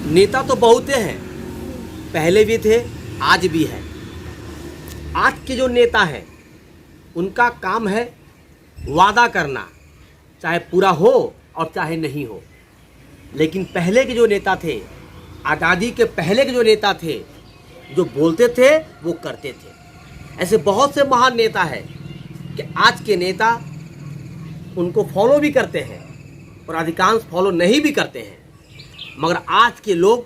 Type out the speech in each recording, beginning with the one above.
नेता तो बहुते हैं, पहले भी थे, आज भी है। आज के जो नेता हैं उनका काम है वादा करना, चाहे पूरा हो और चाहे नहीं हो। लेकिन पहले के जो नेता थे, आज़ादी के पहले के जो नेता थे, जो बोलते थे वो करते थे। ऐसे बहुत से महान नेता हैं कि आज के नेता उनको फॉलो भी करते हैं और अधिकांश फॉलो नहीं भी करते हैं, मगर आज के लोग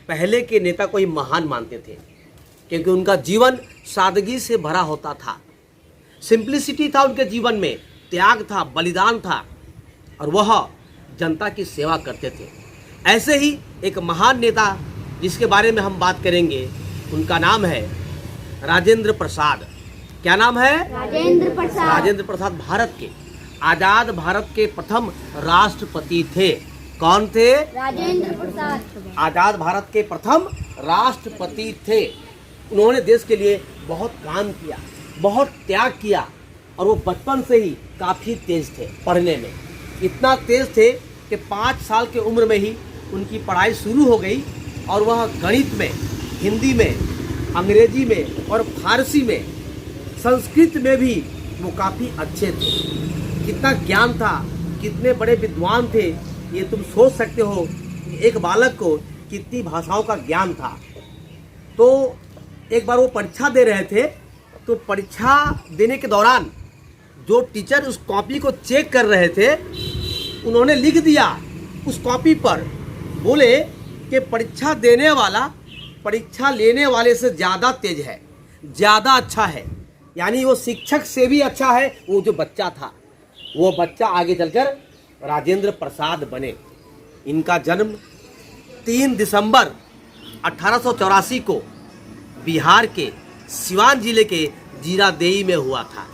पहले के नेता को ही महान मानते थे, क्योंकि उनका जीवन सादगी से भरा होता था। सिंप्लिसिटी था उनके जीवन में, त्याग था, बलिदान था, और वह जनता की सेवा करते थे। ऐसे ही एक महान नेता जिसके बारे में हम बात करेंगे, उनका नाम है राजेंद्र प्रसाद। क्या नाम है? राजेंद्र प्रसाद। राजेंद्र प्रसाद भारत के आज़ाद भारत के प्रथम राष्ट्रपति थे। कौन थे? राजेंद्र प्रसाद। आज़ाद भारत के प्रथम राष्ट्रपति थे। उन्होंने देश के लिए बहुत काम किया, बहुत त्याग किया, और वो बचपन से ही काफ़ी तेज थे पढ़ने में। इतना तेज थे कि 5 साल की उम्र में ही उनकी पढ़ाई शुरू हो गई, और वह गणित में, हिंदी में, अंग्रेजी में और फारसी में, संस्कृत में भी वो काफ़ी अच्छे थे। कितना ज्ञान था, कितने बड़े विद्वान थे, ये तुम सोच सकते हो कि एक बालक को कितनी भाषाओं का ज्ञान था। तो एक बार वो परीक्षा दे रहे थे, तो परीक्षा देने के दौरान जो टीचर उस कॉपी को चेक कर रहे थे, उन्होंने लिख दिया उस कॉपी पर, बोले कि परीक्षा देने वाला परीक्षा लेने वाले से ज़्यादा तेज है, ज़्यादा अच्छा है। यानी वो शिक्षक से भी अच्छा है वो जो बच्चा था। वो बच्चा आगे चलकर राजेंद्र प्रसाद बने। इनका जन्म 3 दिसंबर 1884 को बिहार के सिवान जिले के जीरादेई में हुआ था।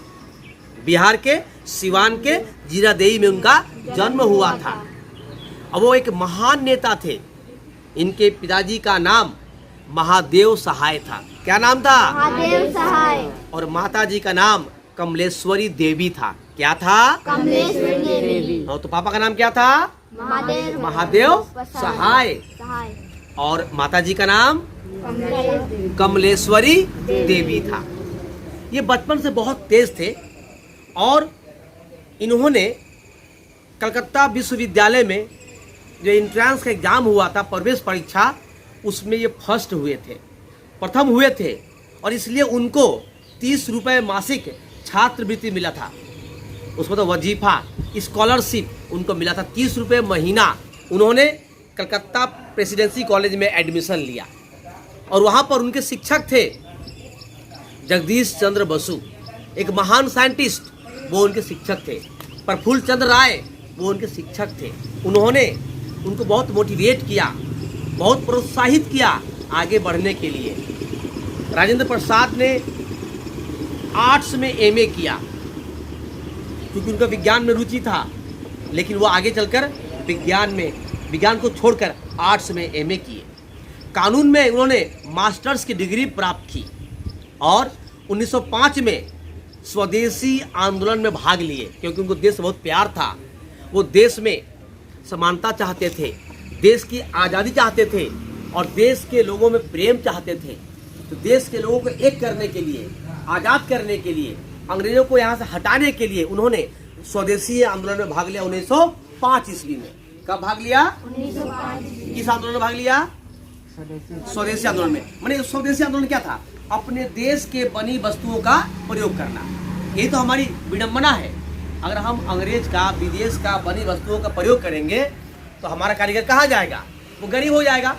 बिहार के सिवान के जीरादेई में उनका जन्म हुआ था। अब वो एक महान नेता थे। इनके पिताजी का नाम महादेव सहाय था। क्या नाम था? महादेव सहाय। और माताजी का नाम कमलेश्वरी देवी था। क्या था? कमलेश्वरी देवी। और तो पापा का नाम क्या था? महादेव सहाय। और माताजी का नाम कमलेश्वरी देवी था। ये बचपन से बहुत तेज थे, और इन्होंने कलकत्ता विश्वविद्यालय में जो एंट्रेंस का एग्जाम हुआ था, प्रवेश परीक्षा, उसमें ये फर्स्ट हुए थे, प्रथम हुए थे। और इसलिए उनको 30 रुपये मासिक छात्रवृत्ति मिला था। उसमें तो वजीफा, स्कॉलरशिप उनको मिला था 30 रुपये महीना। उन्होंने कलकत्ता प्रेसिडेंसी कॉलेज में एडमिशन लिया, और वहाँ पर उनके शिक्षक थे जगदीश चंद्र बसु, एक महान साइंटिस्ट, वो उनके शिक्षक थे। प्रफुल्ल चंद्र राय, वो उनके शिक्षक थे। उन्होंने उनको बहुत मोटिवेट किया, बहुत प्रोत्साहित किया आगे बढ़ने के लिए। राजेंद्र प्रसाद ने आर्ट्स में एमए किया, क्योंकि उनका विज्ञान में रुचि था, लेकिन वो आगे चलकर विज्ञान को छोड़कर आर्ट्स में एमए किए। कानून में उन्होंने मास्टर्स की डिग्री प्राप्त की, और 1905 में स्वदेशी आंदोलन में भाग लिए, क्योंकि उनको देश बहुत प्यार था। वो देश में समानता चाहते थे, देश की आज़ादी चाहते थे, और देश के लोगों में प्रेम चाहते थे। तो देश के लोगों को एक करने के लिए, आज़ाद करने के लिए, अंग्रेजों को यहाँ से हटाने के लिए उन्होंने स्वदेशी आंदोलन में भाग लिया 1905 ईस्वी में। कब भाग लिया? 1905। किस आंदोलन में भाग लिया? स्वदेशी आंदोलन में। माने स्वदेशी आंदोलन क्या था? अपने देश के बनी वस्तुओं का प्रयोग करना। यही तो हमारी विडंबना है। अगर हम अंग्रेज का, विदेश का बनी वस्तुओं का प्रयोग करेंगे तो हमारा कारीगर कहाँ जाएगा? वो गरीब हो जाएगा।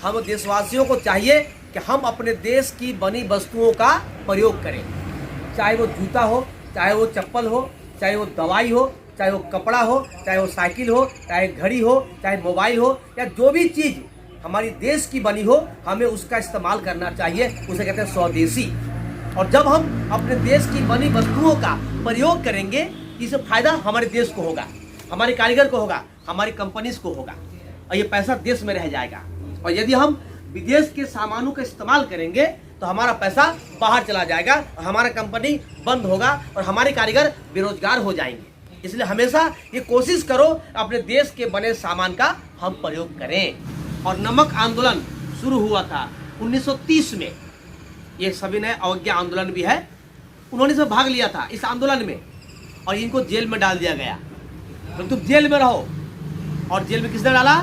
हम देशवासियों को चाहिए कि हम अपने देश की बनी वस्तुओं का प्रयोग करें, चाहे वो जूता हो, चाहे वो चप्पल हो, चाहे वो दवाई हो, चाहे वो कपड़ा हो, चाहे वो साइकिल हो, चाहे घड़ी हो, चाहे मोबाइल हो, या जो भी चीज़ हमारी देश की बनी हो, हमें उसका इस्तेमाल करना चाहिए। उसे कहते हैं स्वदेशी। और जब हम अपने देश की बनी वस्तुओं का प्रयोग करेंगे, इससे फायदा हमारे देश को होगा, हमारे कारीगर को होगा, हमारी कंपनीज को होगा, और ये पैसा देश में रह जाएगा। और यदि हम विदेश के सामानों का इस्तेमाल करेंगे तो हमारा पैसा बाहर चला जाएगा, और हमारा कंपनी बंद होगा, और हमारे कारीगर बेरोजगार हो जाएंगे। इसलिए हमेशा ये कोशिश करो अपने देश के बने सामान का हम प्रयोग करें। और नमक आंदोलन शुरू हुआ था 1930 में। ये सभी ने अवज्ञा आंदोलन भी है, उन्होंने सब भाग लिया था इस आंदोलन में और इनको जेल में डाल दिया गया। तो तुम जेल में रहो। और जेल में किसने डाला?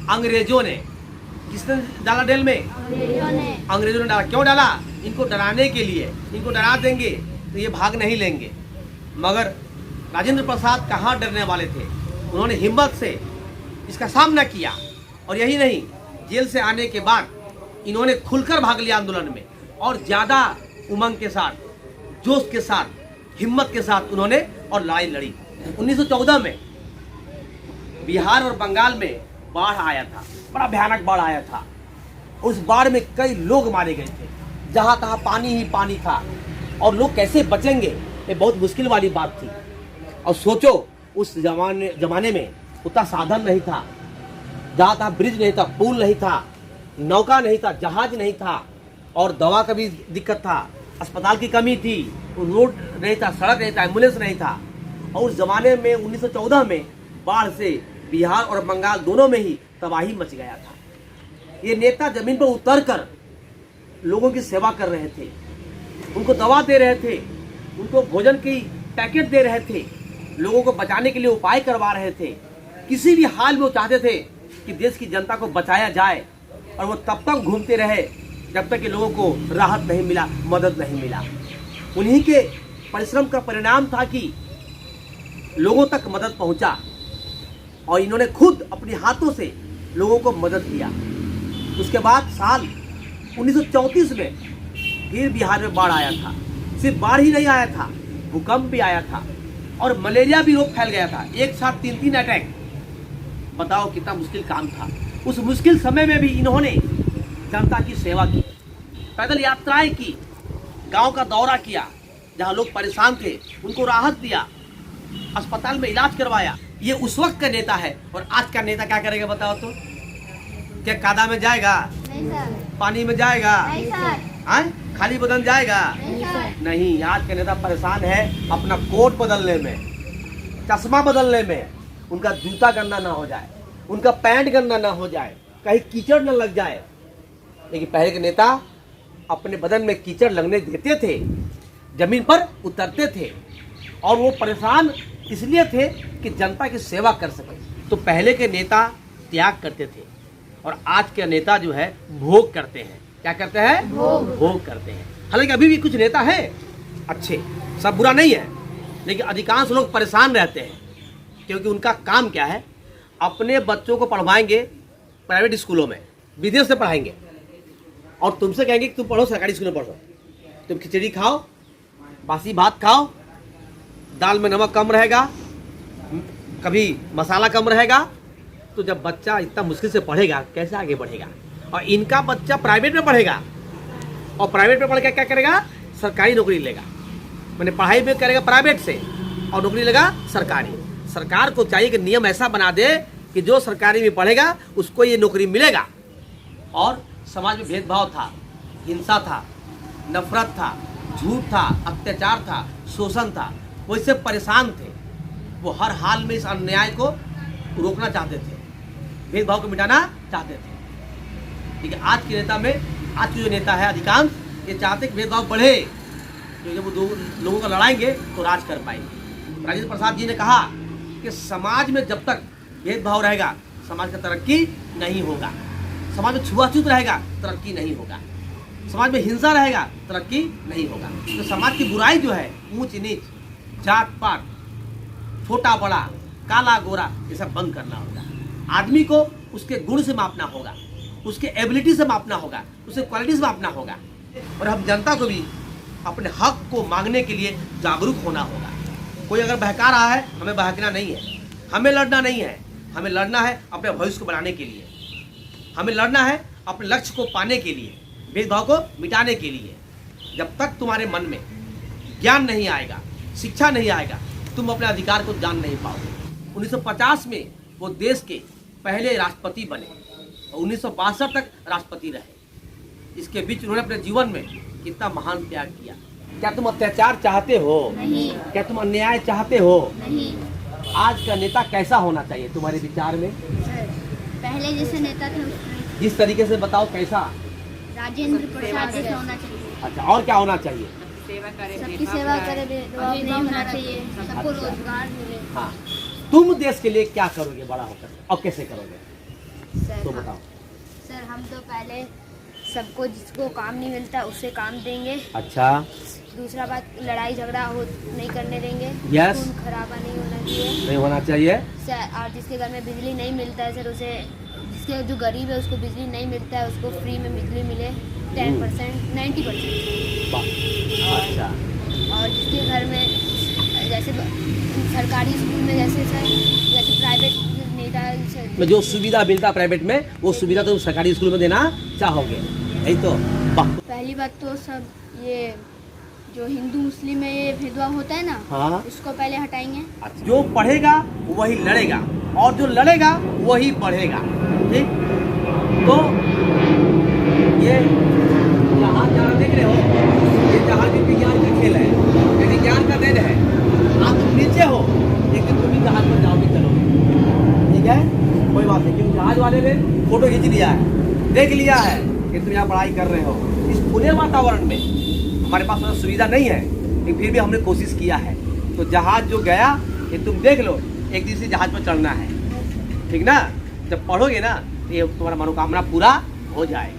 अंग्रेजों ने। किसने डाला जेल में? अंग्रेजों ने डाला। क्यों डाला? इनको डराने के लिए। इनको डरा देंगे तो ये भाग नहीं लेंगे। मगर राजेंद्र प्रसाद कहाँ डरने वाले थे, उन्होंने हिम्मत से इसका सामना किया। और यही नहीं, जेल से आने के बाद इन्होंने खुलकर भाग लिया आंदोलन में और ज़्यादा उमंग के साथ, जोश के साथ, हिम्मत के साथ उन्होंने और लड़ाई लड़ी। 1914 में बिहार और बंगाल में बाढ़ आया था, बड़ा भयानक बाढ़ आया था। उस बाढ़ में कई लोग मारे गए थे, जहाँ तहाँ पानी ही पानी था और लोग कैसे बचेंगे, ये बहुत मुश्किल वाली बात थी। और सोचो उस जमाने में उतना साधन नहीं था, जहाँ तहाँ ब्रिज नहीं था, पुल नहीं था, नौका नहीं था, जहाज नहीं था और दवा का भी दिक्कत था, अस्पताल की कमी थी, रोड नहीं था, सड़क नहीं था, एम्बुलेंस नहीं था। और उस जमाने में 1914 में बाढ़ से बिहार और बंगाल दोनों में ही तबाही मच गया था। ये नेता जमीन पर उतरकर लोगों की सेवा कर रहे थे, उनको दवा दे रहे थे, उनको भोजन की पैकेट दे रहे थे, लोगों को बचाने के लिए उपाय करवा रहे थे। किसी भी हाल में वो चाहते थे कि देश की जनता को बचाया जाए और वो तब तक घूमते रहे जब तक कि लोगों को राहत नहीं मिला, मदद नहीं मिला। उन्हीं के परिश्रम का परिणाम था कि लोगों तक मदद पहुंचा और इन्होंने खुद अपने हाथों से लोगों को मदद किया। उसके बाद साल 1934 में फिर बिहार में बाढ़ आया था। सिर्फ बाढ़ ही नहीं आया था, भूकंप भी आया था और मलेरिया भी रोग फैल गया था। एक साथ 3 अटैक। बताओ कितना मुश्किल काम था। उस मुश्किल समय में भी इन्होंने जनता की सेवा की, पैदल यात्राएं की, गांव का दौरा किया, जहां लोग परेशान थे उनको राहत दिया, अस्पताल में इलाज करवाया। ये उस वक्त का नेता है। और आज का नेता क्या करेगा बताओ तो? क्या कादा में जाएगा? नहीं सर। पानी में जाएगा? नहीं सर। आए? खाली बदन जाएगा? नहीं सर। नहीं। आज का नेता परेशान है अपना कोट बदलने में, चश्मा बदलने में, उनका जूता गंदा ना हो जाए, उनका पैंट गंदा ना हो जाए, कहीं कीचड़ न लग जाए। लेकिन पहले के नेता अपने बदन में कीचड़ लगने देते थे, जमीन पर उतरते थे और वो परेशान इसलिए थे कि जनता की सेवा कर सके। तो पहले के नेता त्याग करते थे और आज के नेता जो है भोग करते हैं। क्या करते हैं? भोग करते हैं। हालांकि अभी भी कुछ नेता हैं अच्छे, सब बुरा नहीं है, लेकिन अधिकांश लोग परेशान रहते हैं क्योंकि उनका काम क्या है? अपने बच्चों को पढ़वाएंगे प्राइवेट स्कूलों में, विदेश से पढ़ाएंगे और तुमसे कहेंगे कि तुम पढ़ो सरकारी स्कूल में पढ़ो। तुम खिचड़ी खाओ, बासी भात खाओ, दाल में नमक कम रहेगा, कभी मसाला कम रहेगा। तो जब बच्चा इतना मुश्किल से पढ़ेगा कैसे आगे बढ़ेगा? और इनका बच्चा प्राइवेट में पढ़ेगा और प्राइवेट में पढ़ के क्या करेगा? सरकारी नौकरी लेगा। मैंने पढ़ाई भी करेगा प्राइवेट से और नौकरी लेगा सरकारी। सरकार को चाहिए कि नियम ऐसा बना दे कि जो सरकारी में पढ़ेगा उसको ये नौकरी मिलेगा। और समाज में भेदभाव था, हिंसा था, नफरत था, झूठ था, अत्याचार था, शोषण था, वो इससे परेशान थे। वो हर हाल में इस अन्याय को रोकना चाहते थे, भेदभाव को मिटाना चाहते थे। लेकिन आज के नेता में, आज के जो नेता है अधिकांश, ये चाहते कि भेदभाव बढ़े, क्योंकि जब वो दो लोगों का लड़ाएंगे तो राज कर पाएंगे। राजेंद्र प्रसाद जी ने कहा कि समाज में जब तक भेदभाव रहेगा समाज का तरक्की नहीं होगा, समाज में छुआछूत रहेगा तरक्की नहीं होगा, समाज में हिंसा रहेगा तरक्की नहीं होगा। तो समाज की बुराई जो है, ऊंच नीच, जात पात, छोटा बड़ा, काला गोरा, ये सब बंद करना होगा। आदमी को उसके गुण से मापना होगा, उसके एबिलिटी से मापना होगा, उसके क्वालिटी से मापना होगा। और हम जनता को भी अपने हक को मांगने के लिए जागरूक होना होगा। कोई अगर बहका रहा है, हमें बहकना नहीं है, हमें लड़ना नहीं है। हमें लड़ना है अपने भविष्य को बनाने के लिए, हमें लड़ना है अपने लक्ष्य को पाने के लिए, भेदभाव को मिटाने के लिए। जब तक तुम्हारे मन में ज्ञान नहीं आएगा, शिक्षा नहीं आएगा, तुम अपने अधिकार को जान नहीं पाओगे। 1950 में वो देश के पहले राष्ट्रपति बने और 1962 तक राष्ट्रपति रहे। इसके बीच उन्होंने अपने जीवन में कितना महान त्याग किया। क्या तुम अत्याचार चाहते हो? नहीं। क्या तुम अन्याय चाहते हो? नहीं। आज का नेता कैसा होना चाहिए तुम्हारे विचार में? पहले जैसे नेता थे उसमें जिस तरीके से बताओ कैसा। राजेंद्र प्रसाद जैसा होना चाहिए। अच्छा, और क्या होना चाहिए? सबकी सेवा करे, भेदभाव नहीं होना चाहिए, सबको अच्छा। रोजगार मिले। हाँ, तुम देश के लिए क्या करोगे बड़ा होकर और कैसे करोगे सर तो बताओ। सर हम तो पहले सबको जिसको काम नहीं मिलता उससे काम देंगे। अच्छा, दूसरा बात, लड़ाई झगड़ा हो नहीं करने देंगे। Yes. खून खराबा नहीं होना चाहिए नहीं होना चाहिए। सर। और जिसके घर में बिजली नहीं मिलता है सर, उसे, जिसके जो गरीब है उसको बिजली नहीं मिलता है उसको फ्री में बिजली मिले 10%, 90%। वाह, अच्छा, और जिसके घर में जैसे सरकारी स्कूल में जैसे सर, जैसे प्राइवेट नेता में जो सुविधा मिलता प्राइवेट में, वो सुविधा तुम सरकारी स्कूल में देना चाहोगे, यही तो। वाह, पहली बात तो सब ये जो हिंदू मुस्लिम में ये भेदभाव होता है ना, हाँ। उसको पहले हटाएंगे। अच्छा। जो पढ़ेगा वही लड़ेगा और जो लड़ेगा वही बढ़ेगा, ठीक। तो ये जहाज जहाँ देख रहे हो, ये जहाज भी विज्ञान का खेल है, ये विज्ञान का देन है। आप तुम नीचे हो लेकिन तुम भी जहाज पर जाओगे, चलोगे, ठीक है, कोई बात नहीं। क्योंकि जहाज वाले ने फोटो खींच लिया है, देख लिया है कि तुम यहाँ पढ़ाई कर रहे हो। इस खुले वातावरण में हमारे पास तो सुविधा नहीं है, लेकिन फिर भी हमने कोशिश किया है। तो जहाज जो गया ये तुम देख लो, एक दिन से जहाज पर चढ़ना है, ठीक ना। जब पढ़ोगे ना ये तुम्हारा मनोकामना पूरा हो जाएगा।